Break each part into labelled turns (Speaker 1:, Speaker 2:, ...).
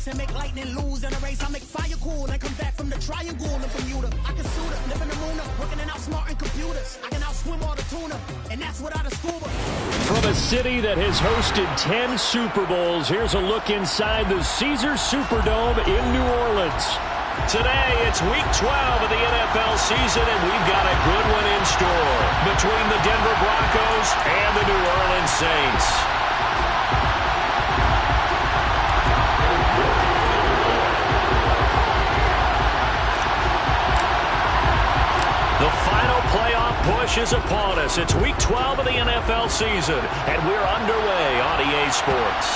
Speaker 1: face and make lightning lose in a race. I make fire cool and come back from the triangle in Bermuda. I can suit her, live in the moon, working and outsmarting computers. I can outswim all the tuna, and that's without a scuba.
Speaker 2: From a city that has hosted 10 Super Bowls, here's a look inside the Caesars Superdome in New Orleans.
Speaker 3: Today, it's Week 12 of the NFL season, and we've got a good one in store between the Denver Broncos and the New Orleans Saints. The final playoff push is upon us. It's Week 12 of the NFL season, and we're underway on EA Sports.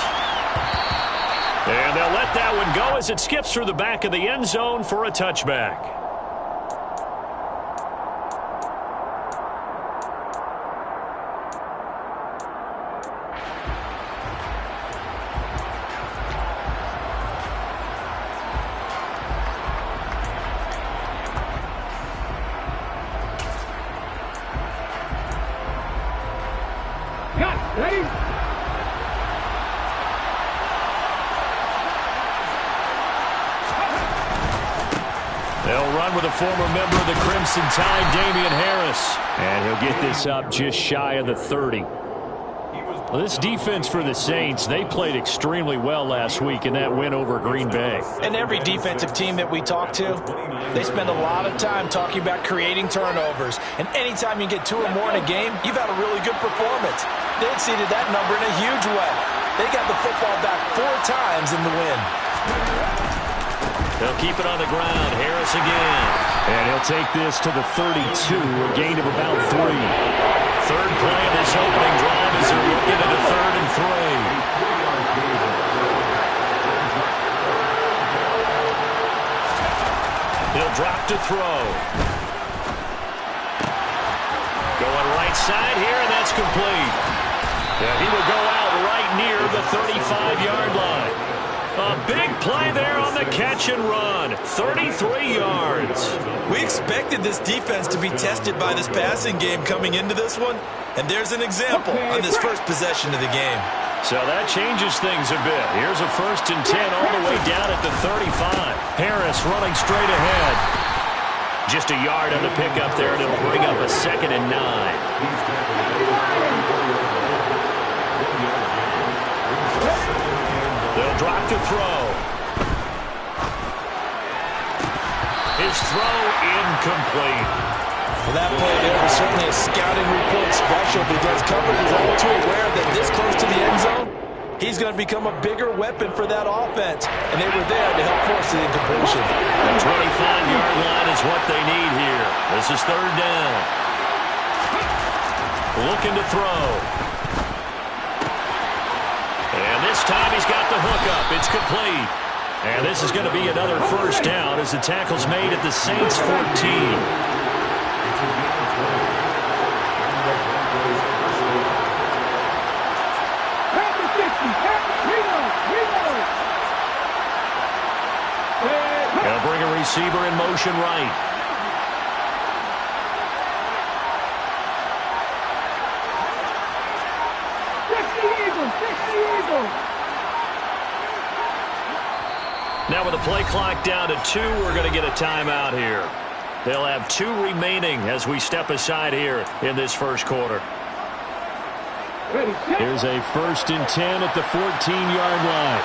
Speaker 3: And they'll let that one go as it skips through the back of the end zone for a touchback.
Speaker 2: They'll run with a former member of the Crimson Tide, Damian Harris. And he'll get this up just shy of the 30. Well, this defense for the Saints, they played extremely well last week in that win over Green Bay.
Speaker 4: And every defensive team that we talk to, they spend a lot of time talking about creating turnovers. And anytime you get 2 or more in a game, you've had a really good performance. They exceeded that number in a huge way. They got the football back 4 times in the win.
Speaker 3: They'll keep it on the ground. Harris again.
Speaker 2: And he'll take this to the 32, a gain of about 3.
Speaker 3: Third play of this opening drive as they're looking at a 3rd and 3. He'll drop to throw. Going right side here, and that's complete. Yeah, he will go out right near the 35-yard line. A big play there on the catch and run. 33 yards.
Speaker 4: We expected this defense to be tested by this passing game coming into this one. And there's an example on this first possession of the game.
Speaker 3: So that changes things a bit. Here's a 1st and 10 all the way down at the 35.
Speaker 2: Harris running straight ahead.
Speaker 3: Just a yard on the pickup there, and it'll bring up a 2nd and 9. They'll drop to throw. His throw incomplete.
Speaker 4: Well, that play there was certainly a scouting report special because coverage is all too aware that this close to the end zone, he's going to become a bigger weapon for that offense. And they were there to help force the incompletion.
Speaker 3: The 25-yard line is what they need here. This is 3rd down. Looking to throw. And this time he's got the hook up. It's complete. And this is going to be another 1st down as the tackle's made at the Saints 14. They'll bring a receiver in motion right. Now with the play clock down to 2, we're going to get a timeout here. They'll have 2 remaining as we step aside here in this first quarter.
Speaker 2: Here's a 1st and 10 at the 14-yard line.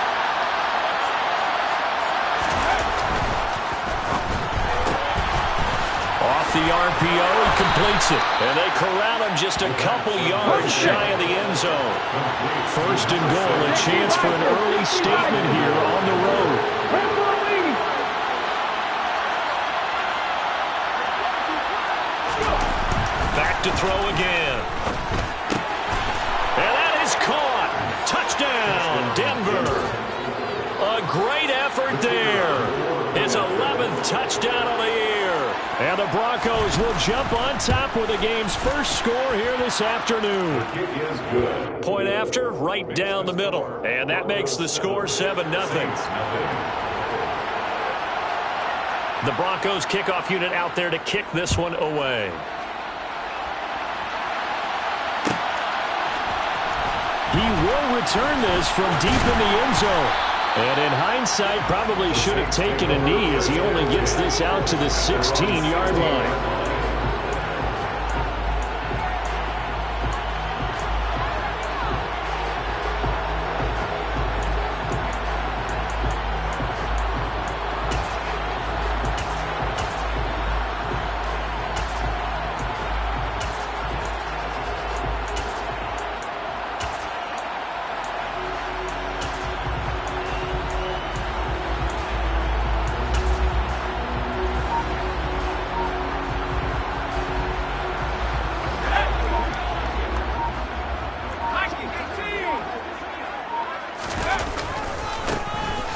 Speaker 3: Off the RPO, he completes it. And they corral him just a couple yards shy of the end zone.
Speaker 2: 1st and goal, a chance for an early statement here on the road.
Speaker 3: Back to throw again. And that is caught. Touchdown, Denver. A great effort there. His 11th touchdown of the year.
Speaker 2: And the Broncos will jump on top with the game's first score here this afternoon.
Speaker 3: Point after, right down the middle. And that makes the score 7-0. The Broncos kickoff unit out there to kick this one away.
Speaker 2: He will return this from deep in the end zone. And in hindsight, probably should have taken a knee as he only gets this out to the 16-yard line.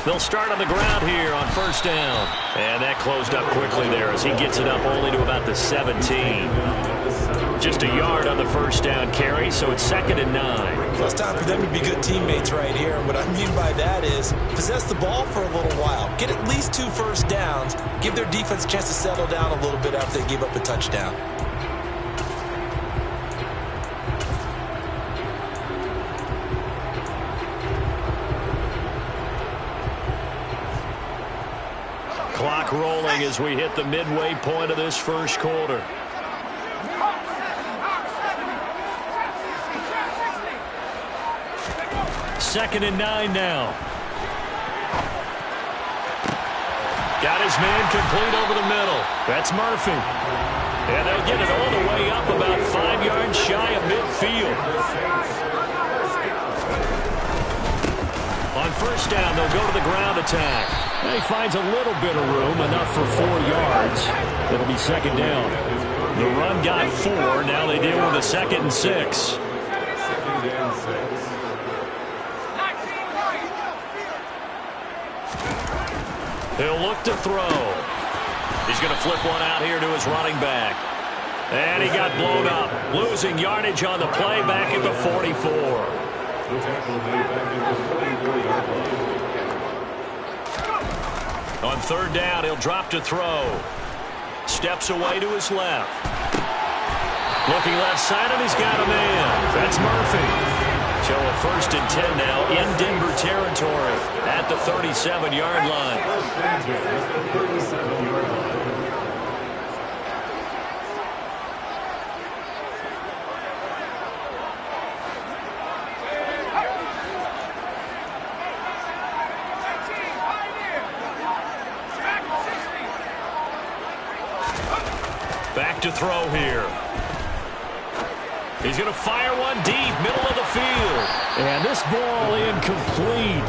Speaker 3: They'll start on the ground here on first down. And that closed up quickly there as he gets it up only to about the 17. Just a yard on the first down carry, so it's 2nd and 9.
Speaker 4: Well, it's time for them to be good teammates right here. And what I mean by that is possess the ball for a little while. Get at least 2 first downs. Give their defense a chance to settle down a little bit after they give up a touchdown.
Speaker 3: Clock rolling as we hit the midway point of this first quarter. Second and 9 now. Got his man complete over the middle. That's Murphy. And they'll get it all the way up about 5 yards shy of midfield. On first down, they'll go to the ground attack. And he finds a little bit of room, enough for 4 yards. It'll be 2nd down. The run got 4. Now they deal with a 2nd and 6. He'll look to throw. He's going to flip one out here to his running back. And he got blown up. Losing yardage on the play back at the 44. On third down, he'll drop to throw. Steps away to his left. Looking left side, and he's got a man. That's Murphy. So a 1st and 10 now in Denver territory at the 37-yard line. Back to throw here. He's going to fire one deep, middle of the field.
Speaker 2: And this ball incomplete.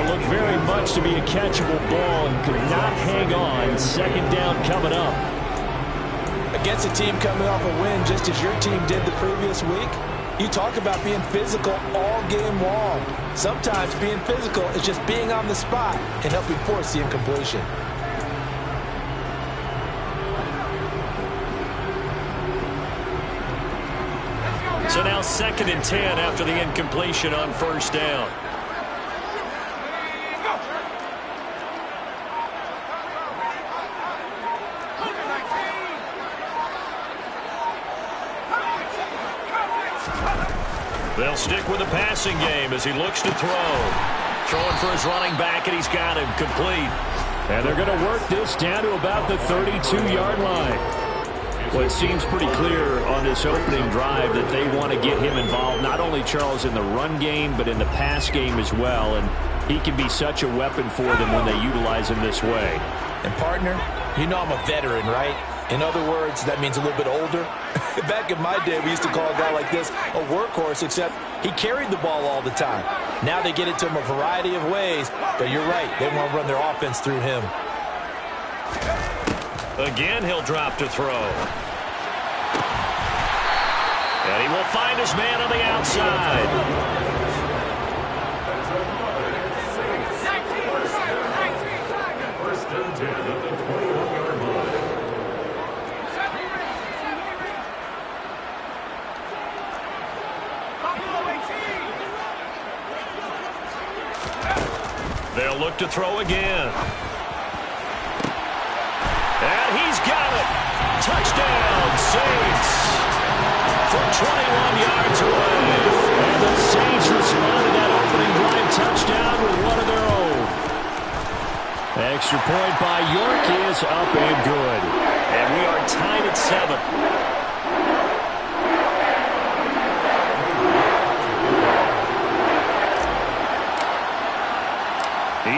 Speaker 2: Looked very much to be a catchable ball and could not hang on. 2nd down coming up.
Speaker 4: Against a team coming off a win just as your team did the previous week, you talk about being physical all game long. Sometimes being physical is just being on the spot and helping force the incompletion.
Speaker 3: So now 2nd and 10 after the incompletion on first down. They'll stick with the passing game as he looks to throw. Throwing for his running back, and he's got him complete.
Speaker 2: And they're going to work this down to about the 32-yard line. Well, it seems pretty clear on this opening drive that they want to get him involved, not only, Charles, in the run game, but in the pass game as well. And he can be such a weapon for them when they utilize him this way.
Speaker 4: And, partner, you know I'm a veteran, right? In other words, that means a little bit older. Back in my day, we used to call a guy like this a workhorse, except he carried the ball all the time. Now they get it to him a variety of ways, but you're right. They want to run their offense through him.
Speaker 3: Again, he'll drop to throw. And he will find his man on the outside.
Speaker 5: First and 10 at the 21-yard line.
Speaker 3: They'll look to throw again. And he's got it. Touchdown, Saints. From 21 yards away.
Speaker 2: And the Saints respond to that opening drive touchdown with one of their Extra point by York is up and good.
Speaker 3: And we are tied at 7.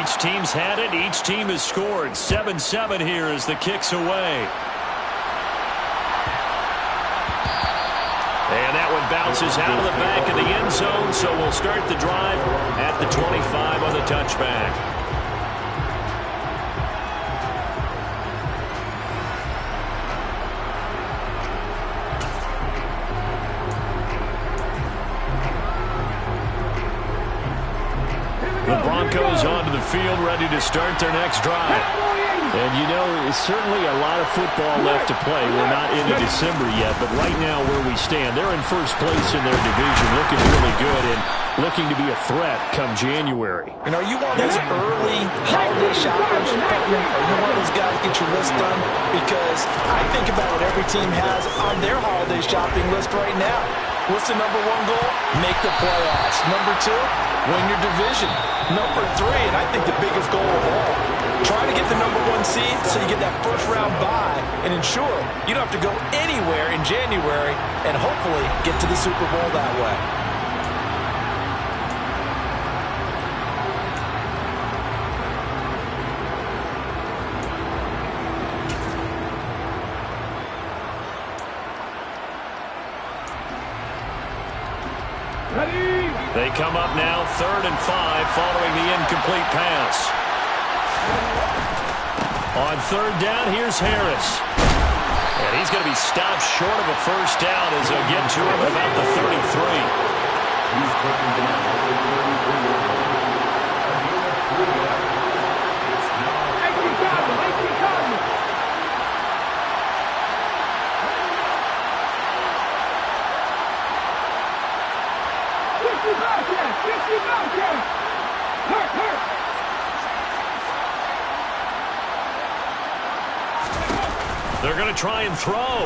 Speaker 3: Each team's had it. Each team has scored. 7-7 here as the kick's away. And that one bounces out of the back of the end zone, so we'll start the drive at the 25 on the touchback. The Broncos onto the field, ready to start their next drive.
Speaker 2: And, you know, it's certainly a lot of football left to play. We're not into December yet, but right now where we stand, they're in first place in their division, looking really good and looking to be a threat come January.
Speaker 4: You know, are you one of those early holiday shoppers, Putman? Are you one of those guys get your list done? Because I think about what every team has on their holiday shopping list right now. What's the number 1 goal? Make the playoffs. Number 2, win your division. Number 3, and I think the biggest goal of all, try to get the number 1 seed so you get that first round bye and ensure you don't have to go anywhere in January and hopefully get to the Super Bowl that way.
Speaker 3: They come up now 3rd and 5 following the incomplete pass. On 3rd down, here's Harris. And he's going to be stopped short of a first down as they'll get to him about the 33. They're going to try and throw.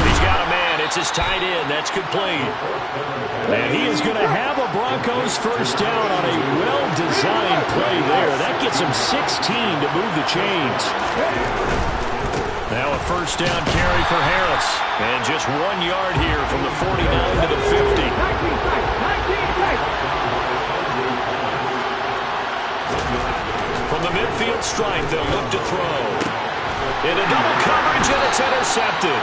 Speaker 3: He's got a man. It's his tight end. That's complete.
Speaker 2: And he is going to have a Broncos first down on a well-designed play there. That gets him 16 to move the chains.
Speaker 3: Now a first down carry for Harris. And just 1 yard here from the 49 to the 50. From the midfield stripe, they'll look to throw. In a double coverage, and it's intercepted.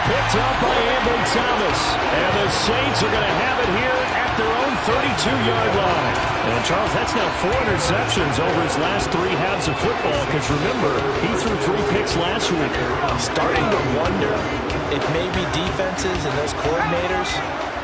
Speaker 2: Picked up by Ambry Thomas. And the Saints are going to have it here at their own 32-yard line. And, Charles, that's now 4 interceptions over his last 3 halves of football. Because, remember, he threw 3 picks last week.
Speaker 4: Starting to wonder if maybe defenses and those coordinators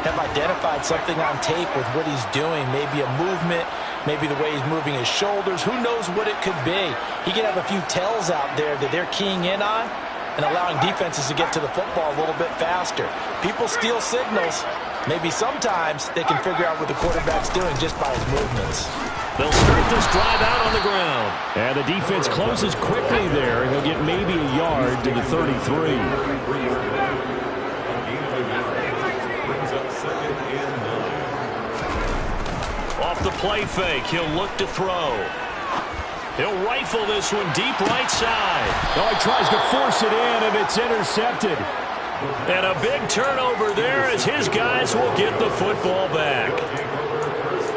Speaker 4: have identified something on tape with what he's doing. Maybe a movement, maybe the way he's moving his shoulders. Who knows what it could be? He could have a few tells out there that they're keying in on and allowing defenses to get to the football a little bit faster. People steal signals. Maybe sometimes they can figure out what the quarterback's doing just by his movements.
Speaker 3: They'll start this drive out on the ground.
Speaker 2: And the defense closes quickly there. He'll get maybe a yard to the 33.
Speaker 3: Off the play fake, he'll look to throw. He'll rifle this one deep right side.
Speaker 2: Oh, he tries to force it in, and it's intercepted.
Speaker 3: And a big turnover there as his guys will get the football back.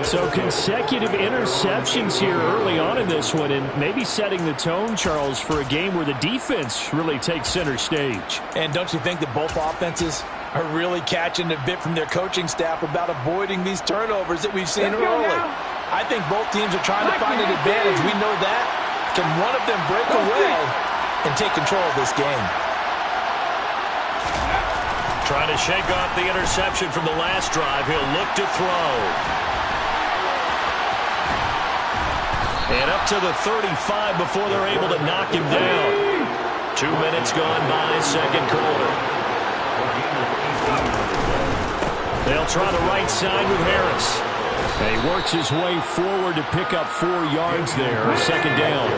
Speaker 2: So consecutive interceptions here early on in this one, and maybe setting the tone, Charles, for a game where the defense really takes center stage.
Speaker 4: And don't you think that both offenses are really catching a bit from their coaching staff about avoiding these turnovers that we've seen early? I think both teams are trying to find an advantage. We know that. Can one of them break away and take control of this game?
Speaker 3: Trying to shake off the interception from the last drive. He'll look to throw. And up to the 35 before they're able to knock him down. 2 minutes gone by, second quarter. They'll try the right side with Harris.
Speaker 2: And he works his way forward to pick up 4 yards there, second down.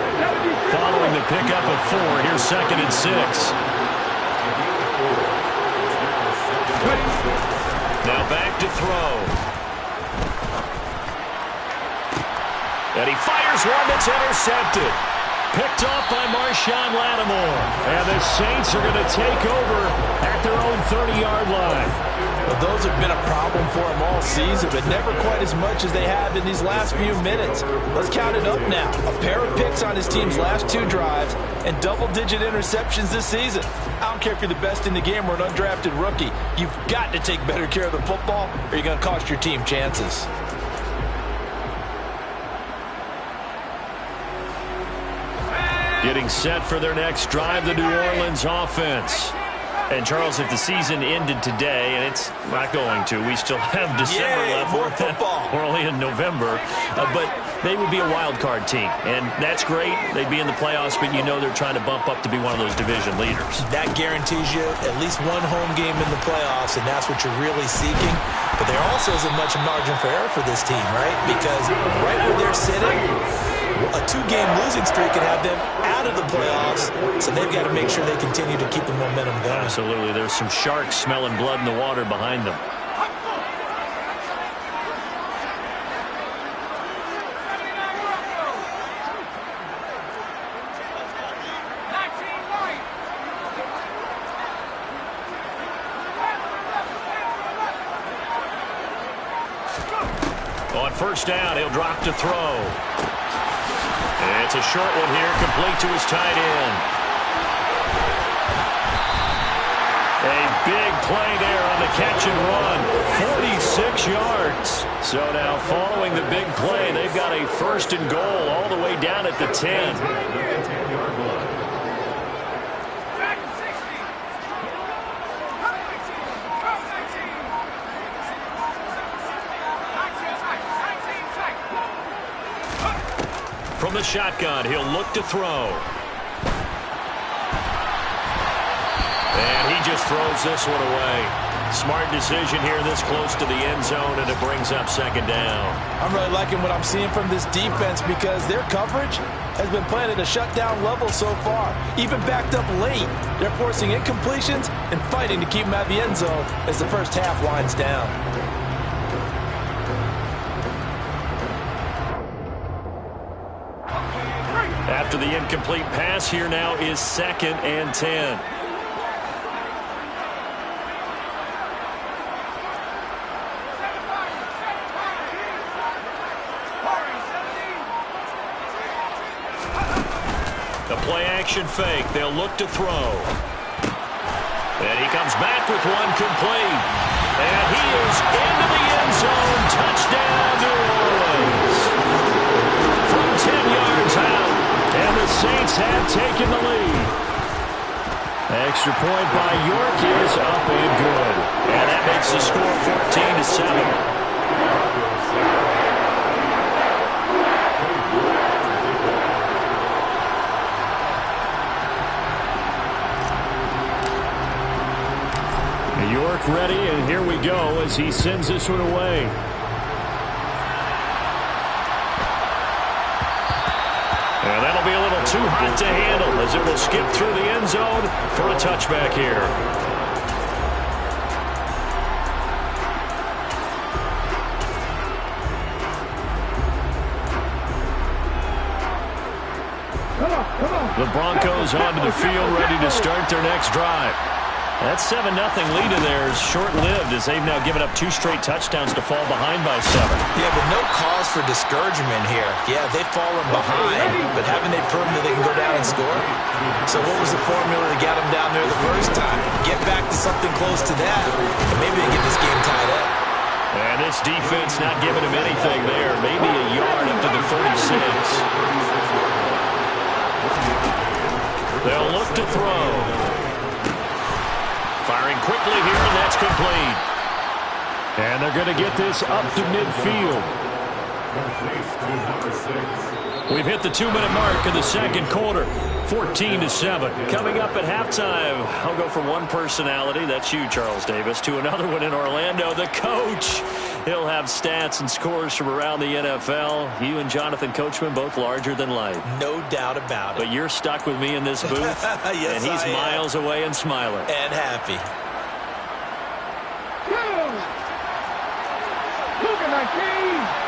Speaker 3: Following the pickup of 4, here's 2nd and 6. Now back to throw. And he fires one that's intercepted. Picked off by Marshawn Lattimore.
Speaker 2: And the Saints are going to take over at their own 30-yard line.
Speaker 4: Well, those have been a problem for them all season, but never quite as much as they have in these last few minutes. Let's count it up now. A pair of picks on his team's last 2 drives and double-digit interceptions this season. I don't care if you're the best in the game or an undrafted rookie. You've got to take better care of the football or you're going to cost your team chances.
Speaker 2: Getting set for their next drive, the New Orleans offense. And, Charles, if the season ended today, and it's not going to, we still have December left.
Speaker 4: More football.
Speaker 2: We're only in November. But they would be a wild card team. And that's great. They'd be in the playoffs, but you know they're trying to bump up to be one of those division leaders.
Speaker 4: That guarantees you at least one home game in the playoffs, and that's what you're really seeking. But there also isn't much margin for error for this team, right? Because right where they're sitting, a 2-game losing streak could have them out of the playoffs, so they've got to make sure they continue to keep the momentum going.
Speaker 2: Absolutely. There's some sharks smelling blood in the water behind them. On first down, he'll drop to throw. And it's a short one here, complete to his tight end. A big play there on the catch and run. 46 yards. So now following the big play, they've got a first and goal all the way down at the 10. From the shotgun, he'll look to throw. And he just throws this one away. Smart decision here this close to the end zone, and it brings up second down.
Speaker 4: I'm really liking what I'm seeing from this defense because their coverage has been playing at a shutdown level so far. Even backed up late, they're forcing incompletions and fighting to keep them out of the end zone as the first half winds down.
Speaker 2: After the incomplete pass, here now is 2nd and 10. The play-action fake. They'll look to throw. And he comes back with one complete. And he is into the end zone. Touchdown, New Orleans. From 10 yards out. And the Saints have taken the lead. Extra point by York is up and good. And that makes the score 14-7. York ready, and here we go as he sends this one away. And that'll be a little too hot to handle as it will skip through the end zone for a touchback here. The Broncos onto the field ready to start their next drive. That 7-0 lead of theirs short-lived as they've now given up 2 straight touchdowns to fall behind by 7.
Speaker 4: Yeah, but no cause for discouragement here. Yeah, they've fallen behind, but haven't they proven that they can go down and score? So what was the formula that got them down there the first time? Get back to something close to that, and maybe they get this game tied up.
Speaker 2: And this defense not giving him anything there. Maybe a yard up to the 36. They'll look to throw. Firing quickly here, and that's complete. And they're going to get this up to midfield. We've hit the 2-minute mark in the second quarter. 14-7. Coming up at halftime, I'll go from one personality, that's you, Charles Davis, to another one in Orlando, the coach. He'll have stats and scores from around the NFL. You and Jonathan Coachman, both larger than life.
Speaker 4: No doubt about it.
Speaker 2: But you're stuck with me in this booth,
Speaker 4: yes,
Speaker 2: and he's miles away and smiling.
Speaker 4: And happy.
Speaker 6: Look at my team.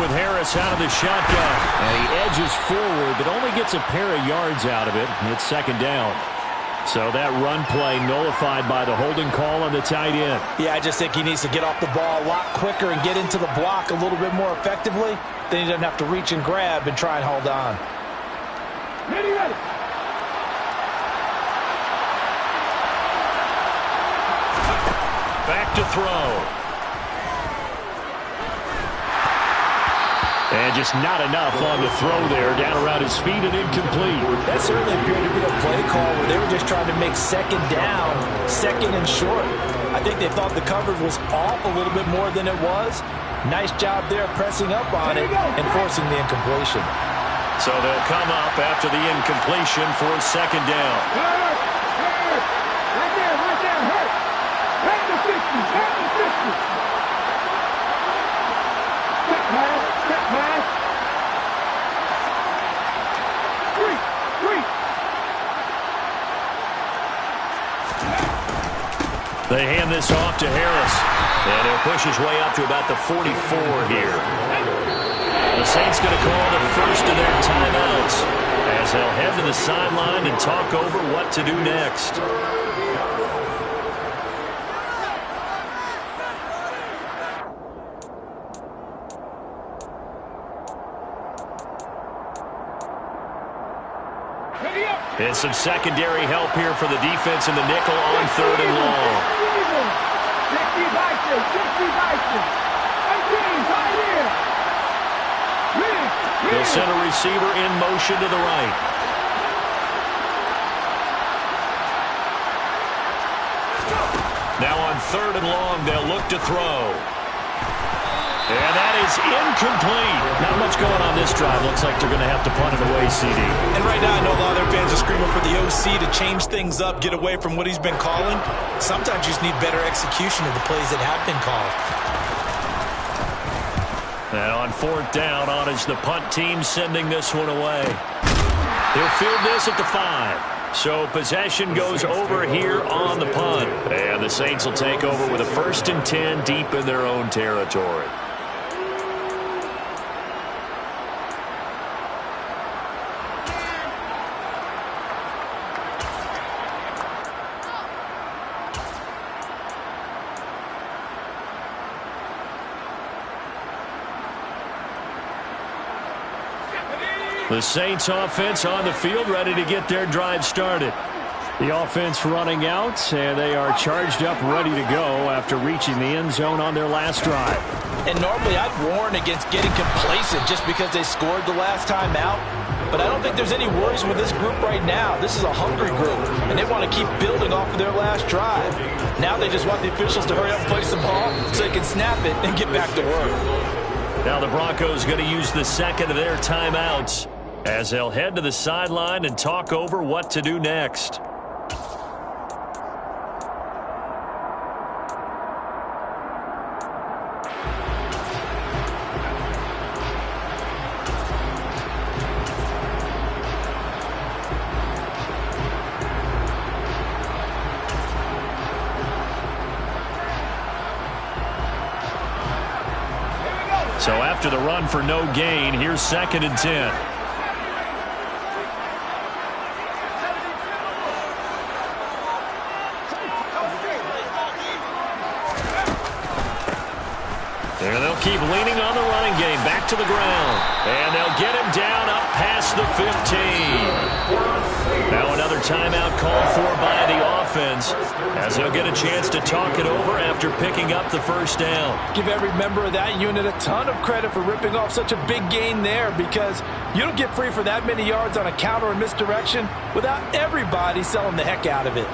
Speaker 2: with Harris out of the shotgun. And he edges forward, but only gets a pair of yards out of it. It's second down. So that run play nullified by the holding call on the tight end.
Speaker 4: Yeah, I just think he needs to get off the ball a lot quicker and get into the block a little bit more effectively. Then he doesn't have to reach and grab and try and hold on.
Speaker 5: Ready, ready.
Speaker 2: Back to throw. And just not enough on the throw there. Down around his feet and incomplete.
Speaker 4: That certainly appeared to be a play call where they were just trying to make second down, second and short. I think they thought the coverage was off a little bit more than it was. Nice job there pressing up on it and forcing the incompletion.
Speaker 2: So they'll come up after the incompletion for second down.
Speaker 5: Hurt. Right there, hurt. Hurt the 50, hurt the 50. Step pass. Three.
Speaker 2: They hand this off to Harris. And he'll push his way up to about the 44 here. The Saints going to call the first of their timeouts as they'll head to the sideline and talk over what to do next. And some secondary help here for the defense in the nickel on third and long. They'll send a receiver in motion to the right. Now on third and long, they'll look to throw. And that is incomplete. Not much going on this drive. Looks like they're going to have to punt it away, CD.
Speaker 6: And right now, I know a lot of their fans are screaming for the OC to change things up, get away from what he's been calling. Sometimes you just need better execution of the plays that have been called.
Speaker 2: And on fourth down, on is the punt team sending this one away. They'll field this at the 5. So possession goes over here on the punt. And the Saints will take over with a 1st and 10 deep in their own territory. The Saints offense on the field, ready to get their drive started. The offense running out, and they are charged up, ready to go after reaching the end zone on their last drive.
Speaker 4: And normally I'd warn against getting complacent just because they scored the last time out. But I don't think there's any worries with this group right now. This is a hungry group, and they want to keep building off of their last drive. Now they just want the officials to hurry up and place the ball so they can snap it and get back to work.
Speaker 2: Now the Broncos going to use the second of their timeouts as they'll head to the sideline and talk over what to do next. So after the run for no gain, here's 2nd and 10. And they'll keep leaning on the running game. Back to the ground. And they'll get him down up past the 15. Now another timeout called for by the offense as they'll get a chance to talk it over after picking up the first down.
Speaker 4: Give every member of that unit a ton of credit for ripping off such a big gain there, because you don't get free for that many yards on a counter or misdirection without everybody selling the heck out of it.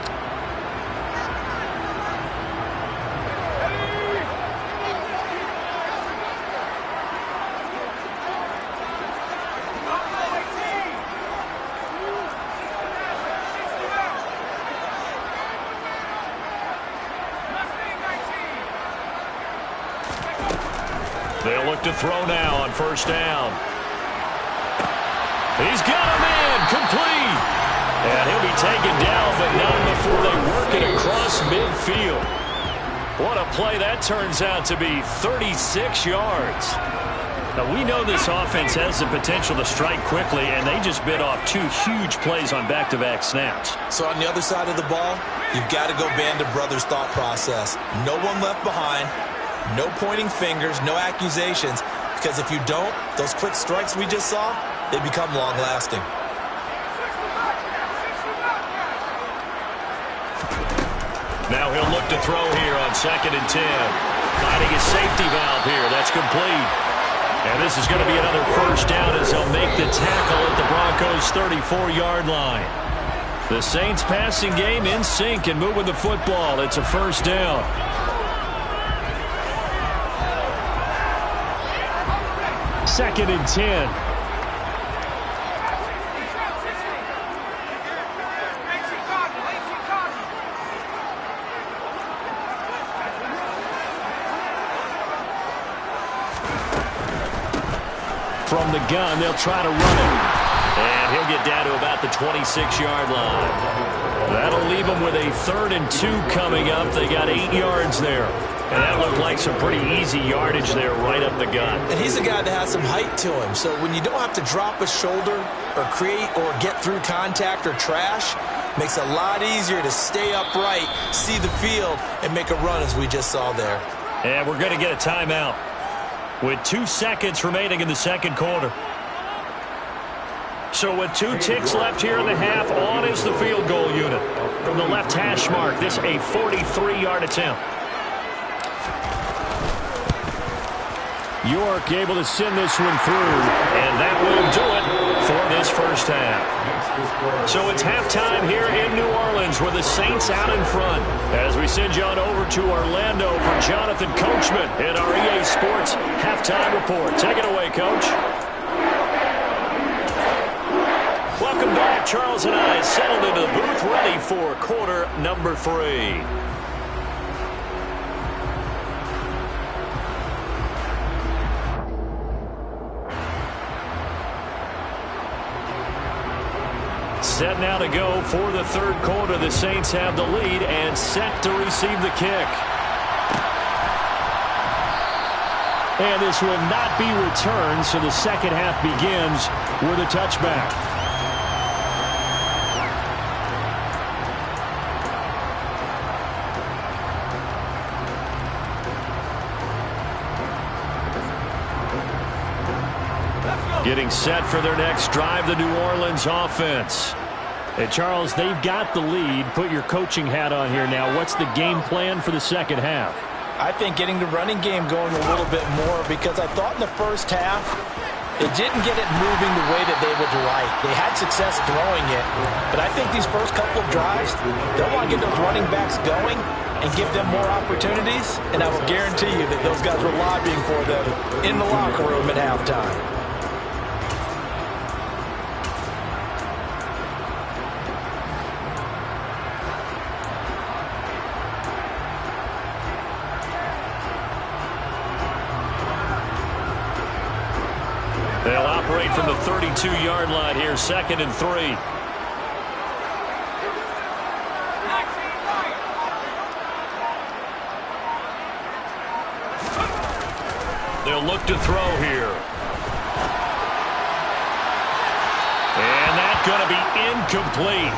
Speaker 2: They'll look to throw now on first down. He's got him in, complete. And he'll be taken down, but not before they work it across midfield. What a play that turns out to be, 36 yards. Now, we know this offense has the potential to strike quickly, and they just bit off 2 huge plays on back-to-back snaps.
Speaker 6: So on the other side of the ball, you've got to go Band of Brothers thought process. No one left behind, no pointing fingers, no accusations, because if you don't, those quick strikes we just saw, they become long-lasting.
Speaker 2: Now he'll look to throw here on 2nd and 10. Finding his safety valve here. That's complete. And this is going to be another first down as they'll make the tackle at the Broncos' 34-yard line. The Saints passing game in sync and moving the football. It's a first down. Second and 10. From the gun, they'll try to run it. And he'll get down to about the 26-yard line. That'll leave them with a 3rd and 2 coming up. They got 8 yards there. And that looked like some pretty easy yardage there right up the gut.
Speaker 6: And he's a guy that has some height to him. So when you don't have to drop a shoulder or create or get through contact or trash, makes it a lot easier to stay upright, see the field, and make a run as we just saw there.
Speaker 2: And we're going to get a timeout with 2 seconds remaining in the second quarter. So with 2 ticks left here in the half, on is the field goal unit. From the left hash mark, this a 43-yard attempt. York able to send this one through, and that will do it for this first half. So it's halftime here in New Orleans with the Saints out in front. As we send you on over to Orlando for Jonathan Coachman in our EA Sports Halftime Report. Take it away, Coach. Welcome back. Charles and I settled into the booth ready for quarter number 3. Set now to go for the third quarter. The Saints have the lead and set to receive the kick. And this will not be returned, so the second half begins with a touchback. Getting set for their next drive, the New Orleans offense. And Charles, they've got the lead. Put your coaching hat on here now. What's the game plan for the second half?
Speaker 4: I think getting the running game going a little bit more, because I thought in the first half it didn't get it moving the way that they would like. They had success throwing it, but I think these first couple of drives, they'll want to get those running backs going and give them more opportunities, and I will guarantee you that those guys were lobbying for them in the locker room at halftime.
Speaker 2: They'll operate from the 32-yard line here, 2nd and 3. They'll look to throw here. And that's going to be incomplete.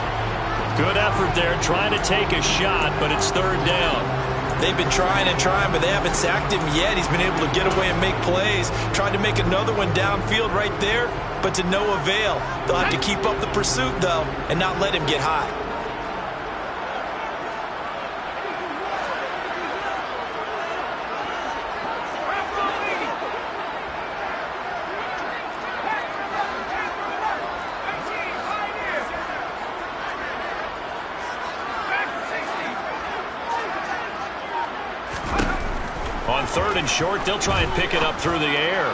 Speaker 2: Good effort there, trying to take a shot, but it's 3rd down.
Speaker 6: They've been trying and trying, but they haven't sacked him yet. He's been able to get away and make plays. Tried to make another one downfield right there, but to no avail. They'll have to keep up the pursuit, though, and not let him get high.
Speaker 2: On 3rd and short, they'll try and pick it up through the air.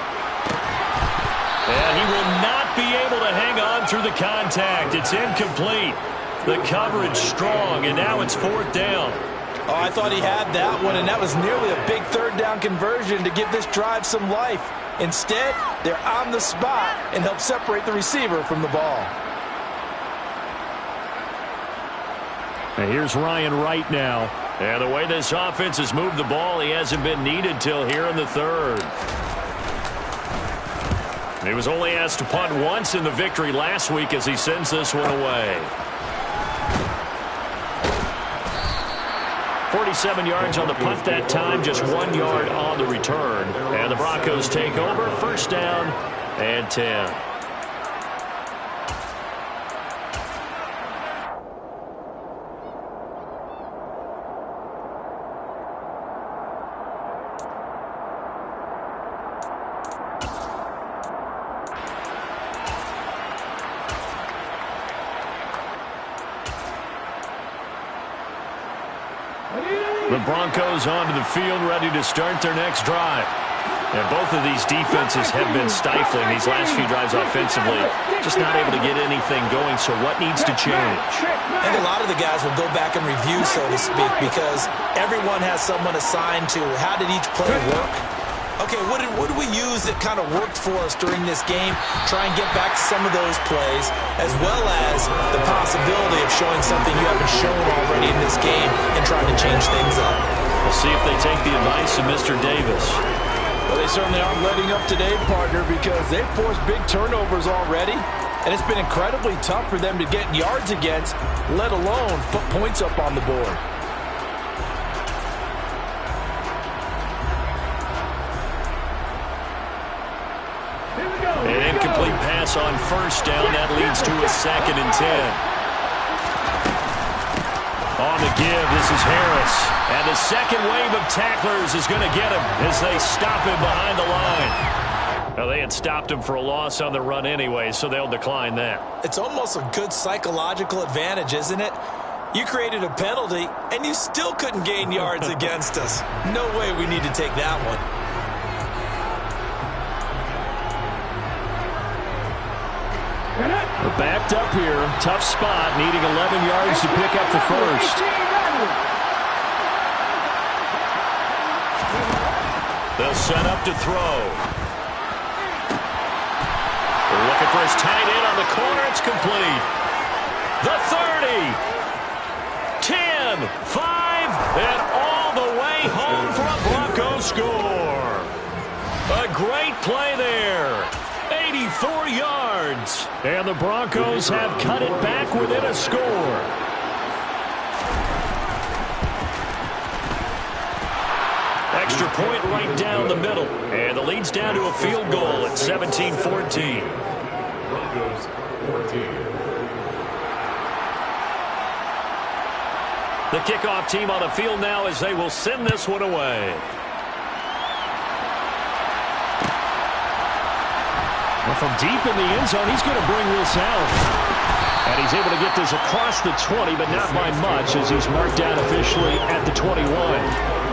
Speaker 2: And he will not be able to hang on through the contact. It's incomplete. The coverage strong, and now it's 4th down.
Speaker 4: Oh, I thought he had that one, and that was nearly a big 3rd down conversion to give this drive some life. Instead, they're on the spot and help separate the receiver from the ball.
Speaker 2: And here's Ryan Wright now. And the way this offense has moved the ball, he hasn't been needed till here in the 3rd. He was only asked to punt once in the victory last week as he sends this one away. 47 yards on the punt that time, just 1 yard on the return. And the Broncos take over, first down and 10. The Broncos onto the field, ready to start their next drive. And both of these defenses have been stifling these last few drives offensively. Just not able to get anything going, so what needs to change?
Speaker 6: I think a lot of the guys will go back and review, so to speak, because everyone has someone assigned to how did each play work. Okay, what did we use that kind of worked for us during this game? Try and get back to some of those plays, as well as the possibility of showing something you haven't shown already in this game and trying to change things up.
Speaker 2: We'll see if they take the advice of Mr. Davis.
Speaker 4: Well, they certainly aren't letting up today, partner, because they've forced big turnovers already, and it's been incredibly tough for them to get yards against, let alone put points up on the board.
Speaker 2: An incomplete pass on first down. That leads to a 2nd and 10. On the give, this is Harris. And the second wave of tacklers is going to get him as they stop him behind the line. Now, they had stopped him for a loss on the run anyway, so they'll decline that.
Speaker 6: It's almost a good psychological advantage, isn't it? You created a penalty, and you still couldn't gain yards against us. No way we need to take that one.
Speaker 2: We're backed up here. Tough spot, needing 11 yards to pick up the first. They'll set up to throw. They're looking for his tight end on the corner. It's complete. The 30. 10, 5, and all the way home for a Bronco score. A great play there. 84 yards. And the Broncos have cut it back within a score. Extra point right down the middle. And the lead's down to a field goal at 17-14.
Speaker 7: Broncos 14.
Speaker 2: The kickoff team on the field now as they will send this one away. Well, from deep in the end zone, he's going to bring this out. And he's able to get this across the 20, but not by much as he's marked down officially at the 21.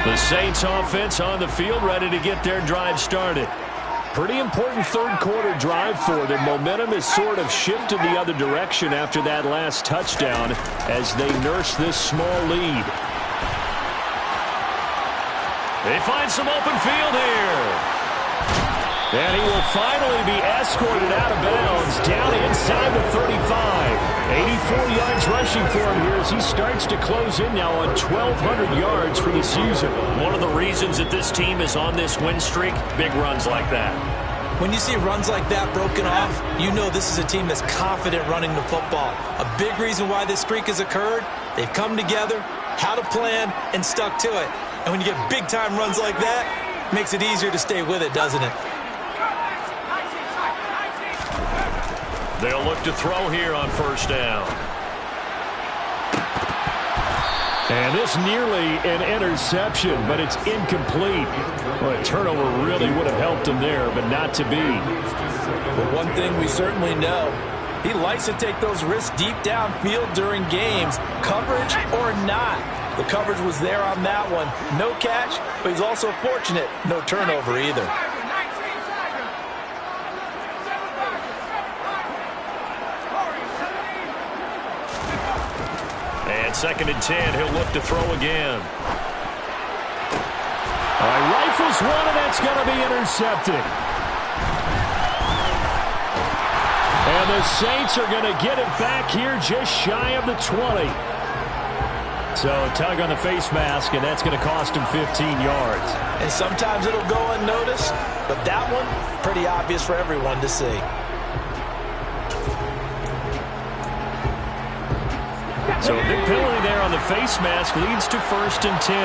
Speaker 2: The Saints offense on the field, ready to get their drive started. Pretty important third quarter drive for them. Momentum has sort of shifted the other direction after that last touchdown as they nurse this small lead. They find some open field here. And he will finally be escorted out of bounds down inside the 35. 84 yards rushing for him here as he starts to close in now on 1,200 yards for the season. One of the reasons that this team is on this win streak, big runs like that.
Speaker 6: When you see runs like that broken off, you know this is a team that's confident running the football. A big reason why this streak has occurred, they've come together, had a plan, and stuck to it. And when you get big-time runs like that, it makes it easier to stay with it, doesn't it?
Speaker 2: They'll look to throw here on first down. And this nearly an interception, but it's incomplete. Well, a turnover really would have helped him there, but not to be.
Speaker 4: But one thing we certainly know, he likes to take those risks deep downfield during games, coverage or not. The coverage was there on that one. No catch, but he's also fortunate. No turnover either.
Speaker 3: right, 2nd and 10. He'll look to throw again.
Speaker 2: All right, rifles one, and that's going to be intercepted. And the Saints are going to get it back here just shy of the 20. So a tug on the face mask, and that's going to cost him 15 yards.
Speaker 4: And sometimes it'll go unnoticed, but that one, pretty obvious for everyone to see.
Speaker 2: So a big penalty there on the face mask leads to 1st and 10.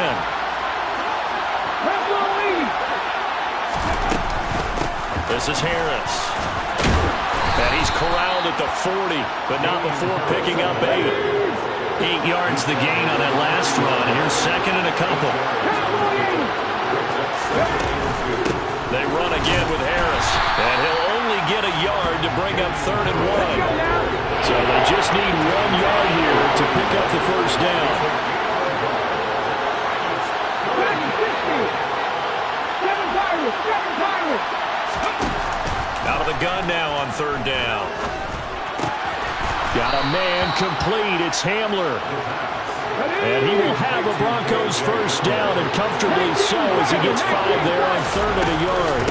Speaker 3: This is Harris. And he's corralled at the 40, but not before picking up 8. 8 yards the gain on that last run. Here's 2nd and a couple. They run again with Harris, and he'll only get a yard to bring up 3rd and 1.
Speaker 2: So they just need 1 yard here to pick up the 1st down.
Speaker 3: Out of the gun now on 3rd down.
Speaker 2: Got a man complete. It's Hamler. And he will have a Broncos 1st down, and comfortably so as he gets 5 there on 3rd and a yard.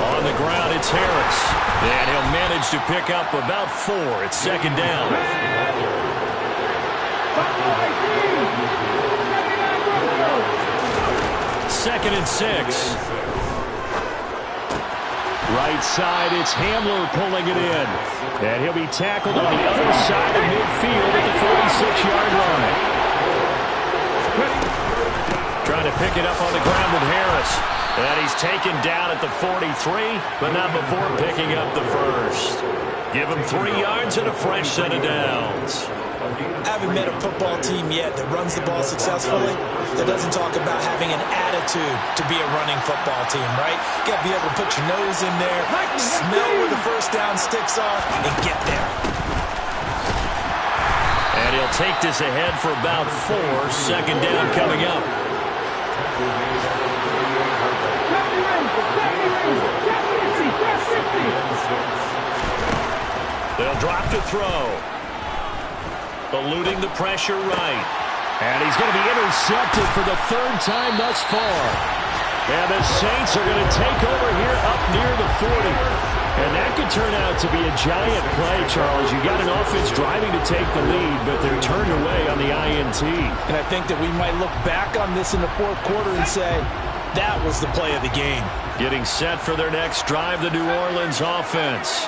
Speaker 2: On the ground, it's Harris. And he'll manage to pick up about 4. It's 2nd down. 2nd and 6. Right side, it's Hamler pulling it in. And he'll be tackled on the other side of midfield at the 46-yard line.
Speaker 3: Trying to pick it up on the ground with Harris. And he's taken down at the 43, but not before picking up the 1st. Give him 3 yards and a fresh set of downs.
Speaker 6: I haven't met a football team yet that runs the ball successfully that doesn't talk about having an attitude to be a running football team, right? You got to be able to put your nose in there, smell where the 1st down sticks are, and get there.
Speaker 3: And he'll take this ahead for about 4. 2nd down coming up. They'll drop to throw. Eluding the pressure right.
Speaker 2: And he's going to be intercepted for the 3rd time thus far. And the Saints are going to take over here up near the 40. And that could turn out to be a giant play, Charles. You got an offense driving to take the lead, but they're turned away on the INT.
Speaker 4: And I think that we might look back on this in the 4th quarter and say, that was the play of the game.
Speaker 3: Getting set for their next drive, the New Orleans offense.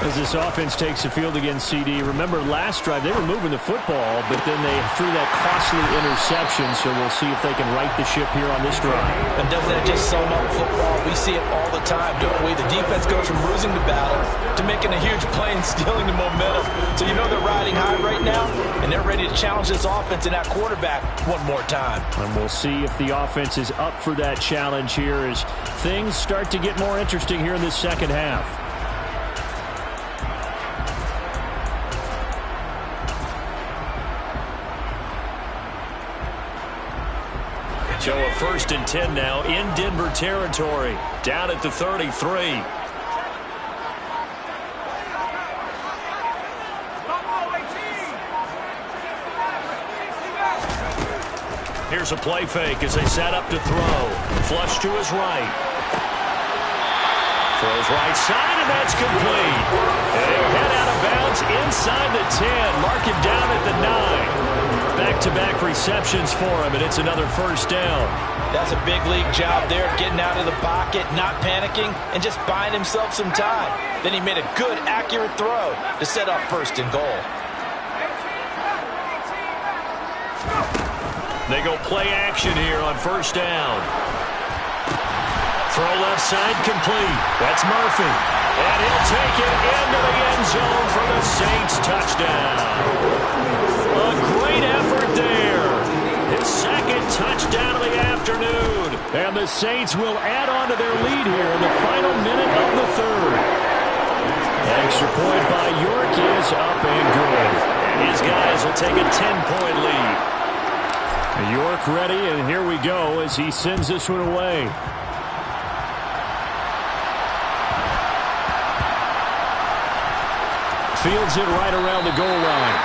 Speaker 2: As this offense takes the field against CD, remember last drive they were moving the football, but then they threw that costly interception, so we'll see if they can right the ship here on this drive.
Speaker 4: And doesn't that just sum up football? We see it all the time, don't we? The defense goes from losing the battle to making a huge play and stealing the momentum. So you know they're riding high right now, and they're ready to challenge this offense and that quarterback one more time.
Speaker 2: And we'll see if the offense is up for that challenge here as things start to get more interesting here in this 2nd half.
Speaker 3: So a 1st and 10 now in Denver territory. Down at the 33. Here's a play fake as they set up to throw. Flush to his right. Throws right side, and that's complete. And he'll head out of bounds inside the 10. Mark him down at the 9. Back-to-back receptions for him, and it's another 1st down.
Speaker 4: That's a big league job there, getting out of the pocket, not panicking, and just buying himself some time. Then he made a good, accurate throw to set up 1st and goal.
Speaker 3: They go play action here on 1st down. Throw left side complete. That's Murphy. And he'll take it into the end zone for the Saints touchdown. A great effort there. His 2nd touchdown of the afternoon.
Speaker 2: And the Saints will add on to their lead here in the final minute of the 3rd. Extra point by York is up and good.
Speaker 3: And his guys will take a 10-point lead.
Speaker 2: York ready, and here we go as he sends this one away. Fields it right around the goal line.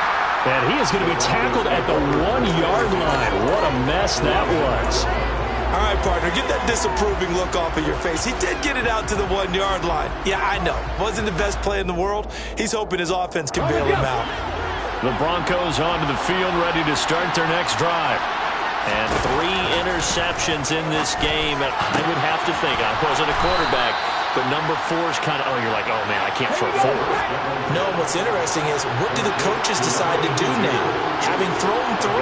Speaker 2: And he is going to be tackled at the 1-yard line. What a mess that was.
Speaker 6: All right, partner, get that disapproving look off of your face. He did get it out to the 1-yard line. Yeah, I know. Wasn't the best play in the world. He's hoping his offense can bail him out.
Speaker 2: The Broncos onto the field, ready to start their next drive.
Speaker 3: And 3 interceptions in this game. And I would have to think, I wasn't a quarterback, but number 4 is kind of, you're like, oh, man, I can't throw 4.
Speaker 6: No, what's interesting is, what do the coaches decide to do now? Having thrown 3,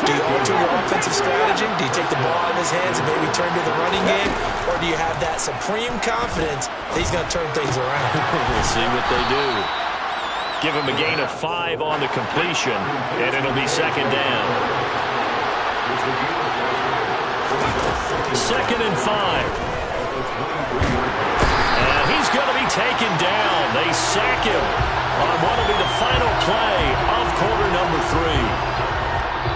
Speaker 6: do you alter your offensive strategy? Do you take the ball out of his hands and maybe turn to the running game? Or do you have that supreme confidence that he's going to turn things around?
Speaker 3: We'll see what they do.
Speaker 2: Give him a gain of 5 on the completion, and it'll be second down. 2nd and 5. And he's going to be taken down. They sack him on what will be the final play of quarter number 3.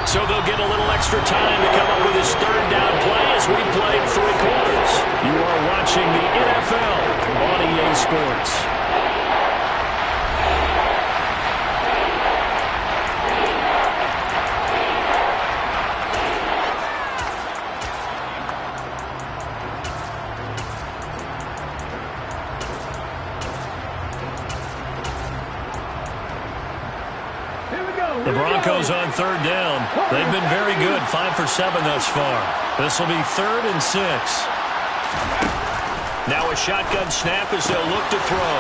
Speaker 2: So they'll get a little extra time to come up with his 3rd down play as we played 3 quarters. You are watching the NFL on EA Sports. The Broncos on 3rd down. They've been very good, 5 for 7 thus far. This will be 3rd and 6. Now a shotgun snap as they'll look to throw.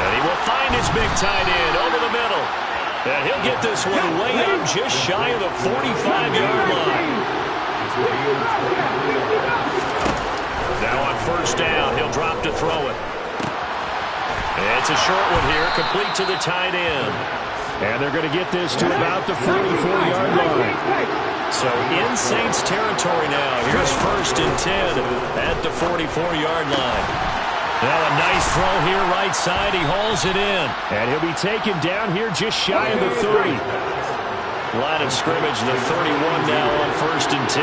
Speaker 2: And he will find his big tight end over the middle. And he'll get this one way up just shy of the 45-yard line. Now on 1st down, he'll drop to throw it. And it's a short one here, complete to the tight end. And they're going to get this to about the 44-yard line. So in Saints territory now. Here's 1st and 10 at the 44-yard line. Now a nice throw here right side. He hauls it in. And he'll be taken down here just shy of the 30. Line of scrimmage, the 31 now on 1st and 10.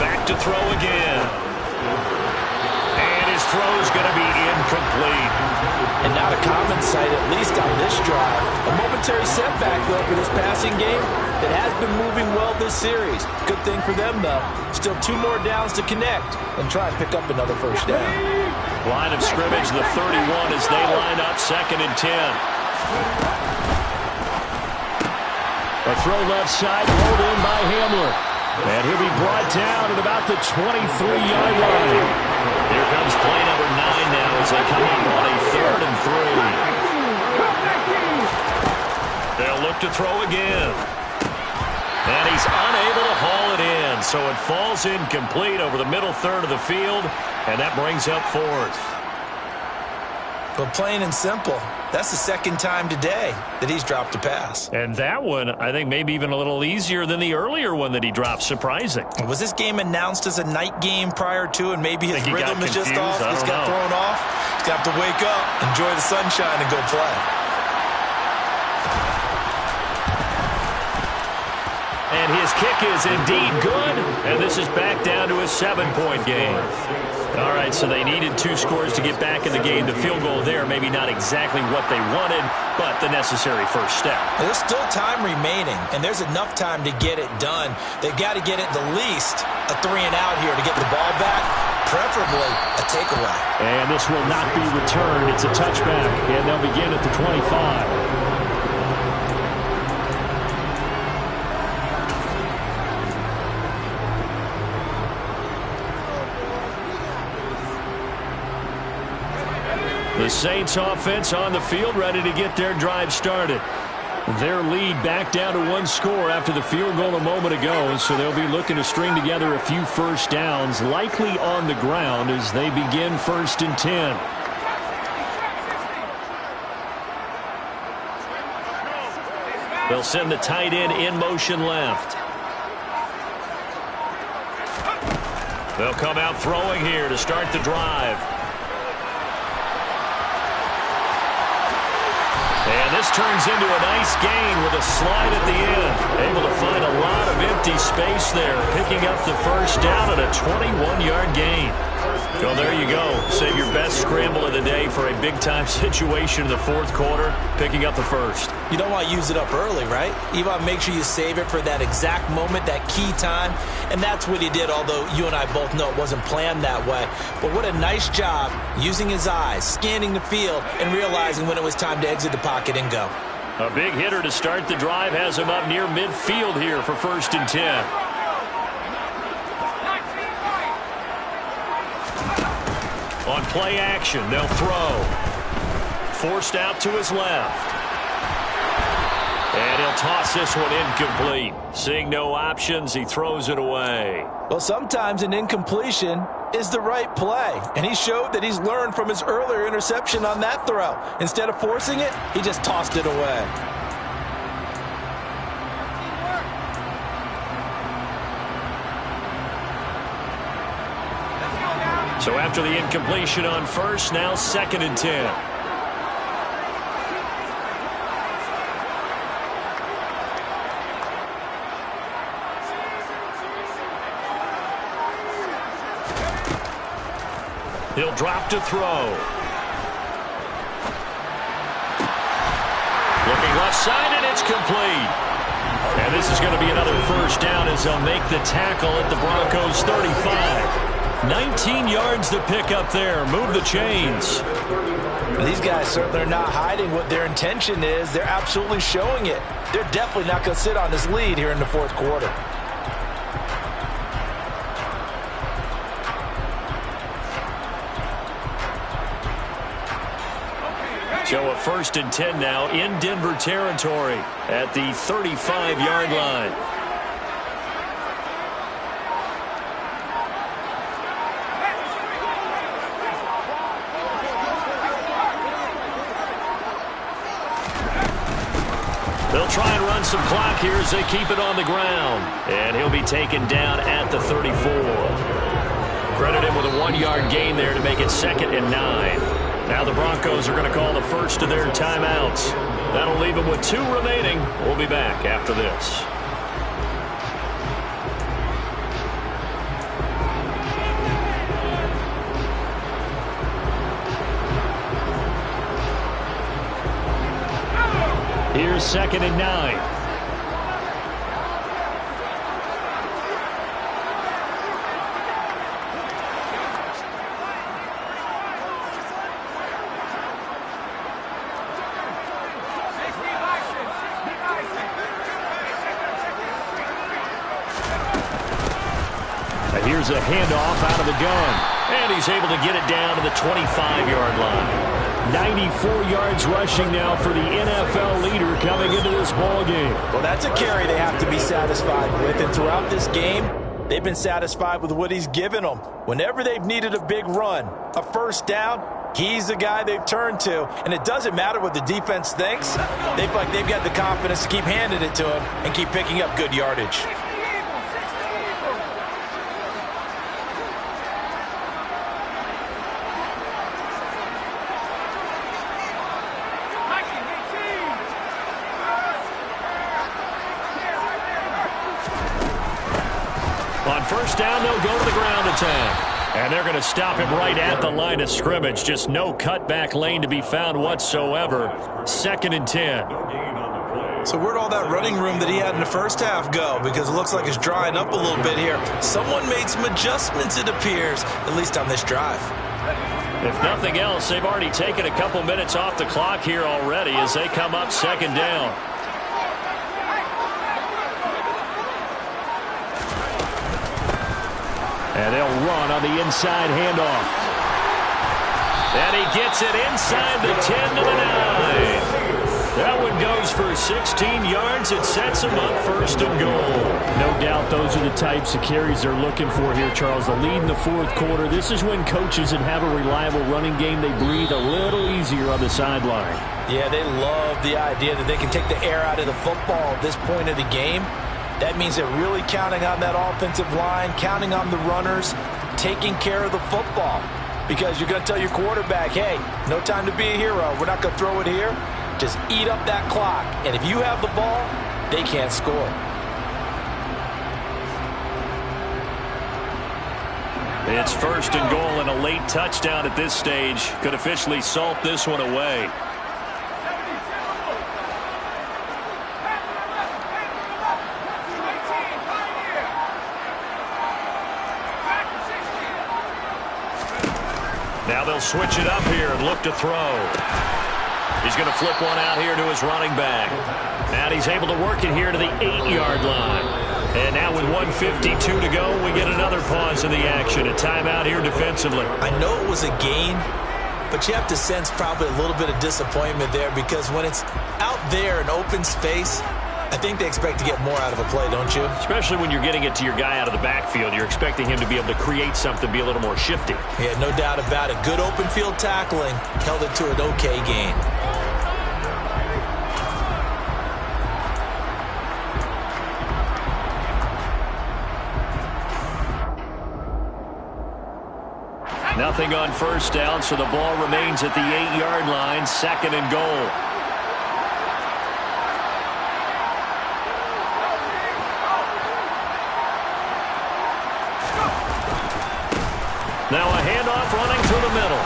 Speaker 2: Back to throw again. And his throw is going to be incomplete.
Speaker 4: And not a common sight, at least on this drive. A momentary setback, though, for this passing game that has been moving well this series. Good thing for them, though. Still 2 more downs to connect and try and pick up another 1st down.
Speaker 2: Line of scrimmage, the 31 as they line up 2nd and 10. A throw left side, rolled in by Hamler. And he'll be brought down at about the 23-yard line.
Speaker 3: Here comes play number 9 now as they come up on a 3rd and 3.
Speaker 2: They'll look to throw again. And he's unable to haul it in. So it falls incomplete over the middle 3rd of the field. And that brings up 4th.
Speaker 6: But plain and simple, that's the 2nd time today that he's dropped a pass.
Speaker 2: And that one, I think, maybe even a little easier than the earlier one that he dropped. Surprising.
Speaker 6: Was this game announced as a night game prior to, and maybe his rhythm is just off? He's got thrown off. He's got to wake up, enjoy the sunshine, and go play.
Speaker 2: And his kick is indeed good. And this is back down to a 7-point game. All right, so they needed 2 scores to get back in the game. The field goal there, maybe not exactly what they wanted, but the necessary first step.
Speaker 6: There's still time remaining, and there's enough time to get it done. They've got to get it the least a 3-and-out here to get the ball back, preferably a takeaway.
Speaker 2: And this will not be returned. It's a touchback, and they'll begin at the 25. The Saints offense on the field, ready to get their drive started. Their lead back down to 1 score after the field goal a moment ago, so they'll be looking to string together a few first downs, likely on the ground as they begin 1st and 10. They'll send the tight end in motion left. They'll come out throwing here to start the drive. And this turns into a nice gain with a slide at the end. Able to find a lot of empty space there, picking up the first down at a 21-yard gain. Well, there you go. Save your best scramble of the day for a big-time situation in the fourth quarter, picking up the first.
Speaker 6: You don't want to use it up early, right? You want to make sure you save it for that exact moment, that key time, and that's what he did, although you and I both know it wasn't planned that way. But what a nice job using his eyes, scanning the field, and realizing when it was time to exit the pocket and go.
Speaker 2: A big hitter to start the drive has him up near midfield here for 1st and 10. On play action, they'll throw. Forced out to his left. And he'll toss this one incomplete. Seeing no options, he throws it away.
Speaker 4: Well, sometimes an incompletion is the right play. And he showed that he's learned from his earlier interception on that throw. Instead of forcing it, he just tossed it away.
Speaker 2: So after the incompletion on first, now 2nd and 10. He'll drop to throw. Looking left side, and it's complete. And this is going to be another first down as they'll make the tackle at the Broncos' 35. 19 yards to pick up there. Move the chains.
Speaker 4: These guys certainly are not hiding what their intention is. They're absolutely showing it. They're definitely not going to sit on this lead here in the fourth quarter.
Speaker 2: So a 1st and 10 now in Denver territory at the 35-yard line. They'll try and run some clock here as they keep it on the ground. And he'll be taken down at the 34. Credit him with a 1-yard gain there to make it 2nd and 9. Now the Broncos are going to call the first of their timeouts. That'll leave them with 2 remaining. We'll be back after this. Here's 2nd and 9. Here's a handoff out of the gun. And he's able to get it down to the 25-yard line. 94 yards rushing now for the NFL leader coming into this ballgame.
Speaker 4: Well, that's a carry they have to be satisfied with. And throughout this game, they've been satisfied with what he's given them. Whenever they've needed a big run, a first down, he's the guy they've turned to. And it doesn't matter what the defense thinks. They feel like they've got the confidence to keep handing it to him and keep picking up good yardage.
Speaker 2: On first down, they'll go to the ground attack. And they're going to stop him right at the line of scrimmage. Just no cutback lane to be found whatsoever. 2nd and 10.
Speaker 6: So where'd all that running room that he had in the first half go? Because it looks like it's drying up a little bit here. Someone made some adjustments, it appears, at least on this drive.
Speaker 2: If nothing else, they've already taken a couple minutes off the clock here already as they come up 2nd down. And they'll run on the inside handoff. And he gets it inside the 10 to the 9. That one goes for 16 yards. It sets him up 1st and goal.
Speaker 8: No doubt those are the types of carries they're looking for here, Charles. The lead in the fourth quarter. This is when coaches that have a reliable running game, they breathe a little easier on the sideline.
Speaker 4: Yeah, they love the idea that they can take the air out of the football at this point of the game. That means they're really counting on that offensive line, counting on the runners, taking care of the football. Because you're going to tell your quarterback, hey, no time to be a hero. We're not going to throw it here. Just eat up that clock. And if you have the ball, they can't score.
Speaker 3: It's first and goal, and a late touchdown at this stage could officially salt this one away. Now they'll switch it up here and look to throw. He's going to flip one out here to his running back. And he's able to work it here to the 8-yard line. And now with 1:52 to go, we get another pause in the action. A timeout here defensively.
Speaker 6: I know it was a gain, but you have to sense probably a little bit of disappointment there, because when it's out there in open space, I think they expect to get more out of a play, don't you?
Speaker 3: Especially when you're getting it to your guy out of the backfield. You're expecting him to be able to create something, be a little more shifty.
Speaker 6: Yeah, no doubt about it. Good open field tackling. Held it to an okay gain.
Speaker 3: Nothing on first down, so the ball remains at the 8-yard line, second and goal. Now a handoff running through the middle.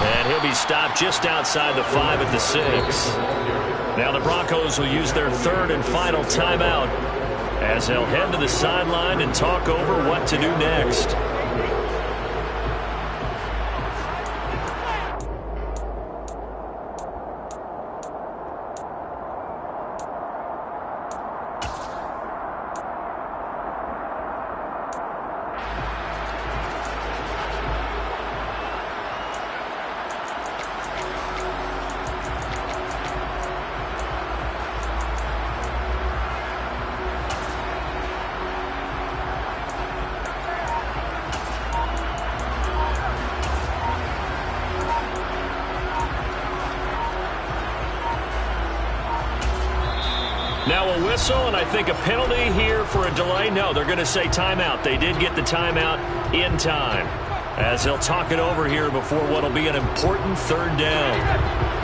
Speaker 3: And he'll be stopped just outside the 5 at the 6. Now the Broncos will use their third and final timeout as they'll head to the sideline and talk over what to do next. Now a whistle, and I think a penalty here for a delay. No, they're going to say timeout. They did get the timeout in time, as they'll talk it over here before what will be an important third down.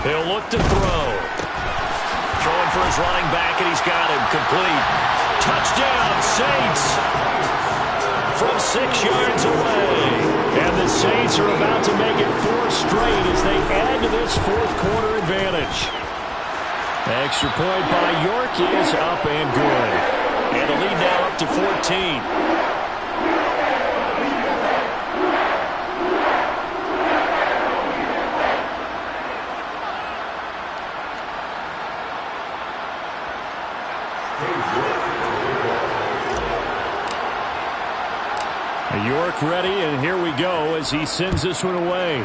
Speaker 3: He'll look to throw. Throwing for his running back, and he's got him complete. Touchdown, Saints! From 6 yards away. And the Saints are about to make it 4 straight as they add to this fourth quarter advantage. Extra point by York is up and good. And the lead now up to 14. York ready, and here we go as he sends this one away.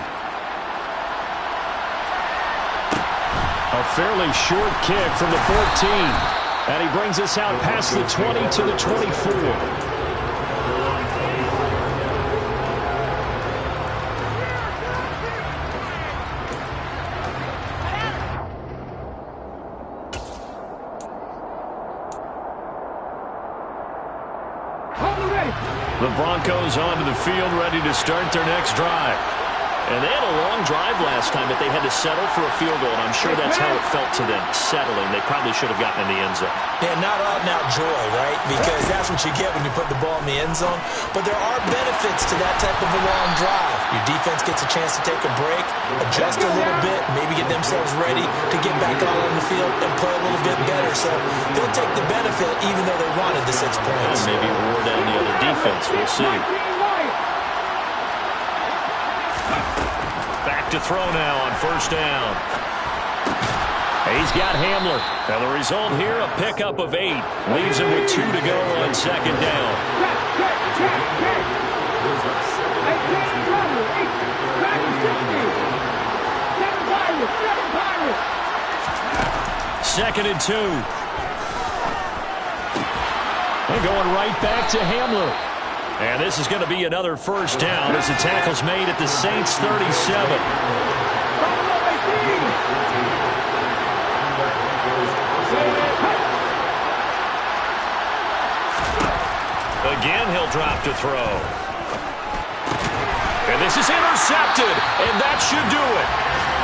Speaker 3: A fairly short kick from the 14. And he brings us out past the 20 to the 24. The Broncos onto the field, ready to start their next drive. And they had a long drive last time, but they had to settle for a field goal, and I'm sure that's how it felt to them, settling. They probably should have gotten in the end zone.
Speaker 6: Yeah, not out-and-out joy, right? Because that's what you get when you put the ball in the end zone. But there are benefits to that type of a long drive. Your defense gets a chance to take a break, adjust a little bit, maybe get themselves ready to get back out on the field and play a little bit better. So they'll take the benefit even though they wanted the 6 points.
Speaker 3: And maybe wore down the other defense. We'll see. Back to throw now on first down. He's got Hamler. And the result here, a pickup of 8. Leaves him with 2 to go on second down. Second and 2. They're going right back to Hamler.
Speaker 2: And this is going to be another first down as the tackle's made at the Saints' 37. Again, he'll drop to throw. And this is intercepted, and that should do it.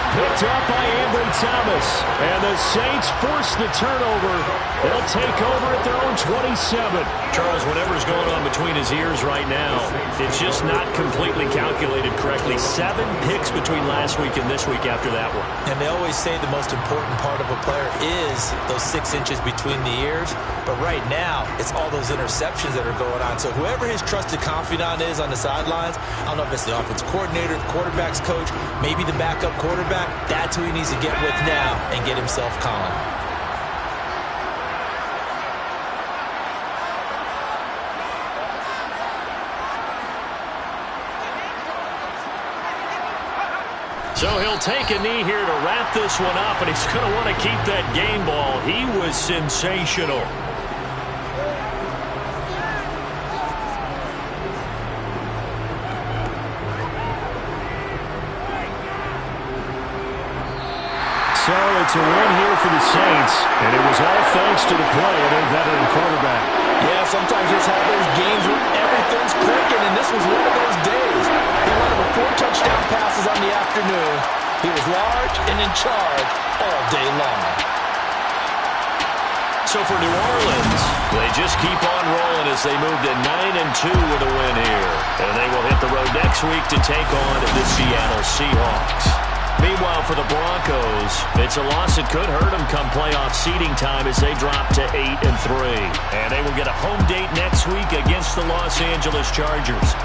Speaker 2: Picked up by Ambry Thomas. And the Saints force the turnover. They'll take over at their own 27. Charles, whatever's going on between his ears right now, it's just not completely calculated correctly. 7 picks between last week and this week after that one.
Speaker 6: And they always say the most important part of a player is those 6 inches between the ears. But right now, it's all those interceptions that are going on. So whoever his trusted confidant is on the sidelines, I don't know if it's the offense coordinator, the quarterback's coach, maybe the backup quarterback, that's who he needs to get with now and get himself calm.
Speaker 2: So he'll take a knee here to wrap this one up, and he's going to want to keep that game ball. He was sensational. So it's a win here for the Saints, and it was all thanks to the play of their veteran quarterback.
Speaker 4: Yeah, sometimes you just have those games where everything's clicking, and this was one of those days. He went over 4 touchdown passes on the afternoon. He was large and in charge all day long.
Speaker 2: So for New Orleans, they just keep on rolling as they move to 9-2 with a win here. And they will hit the road next week to take on the Seattle Seahawks. Meanwhile, for the Broncos, it's a loss that could hurt them come playoff seeding time as they drop to 8-3. And they will get a home date next week against the Los Angeles Chargers.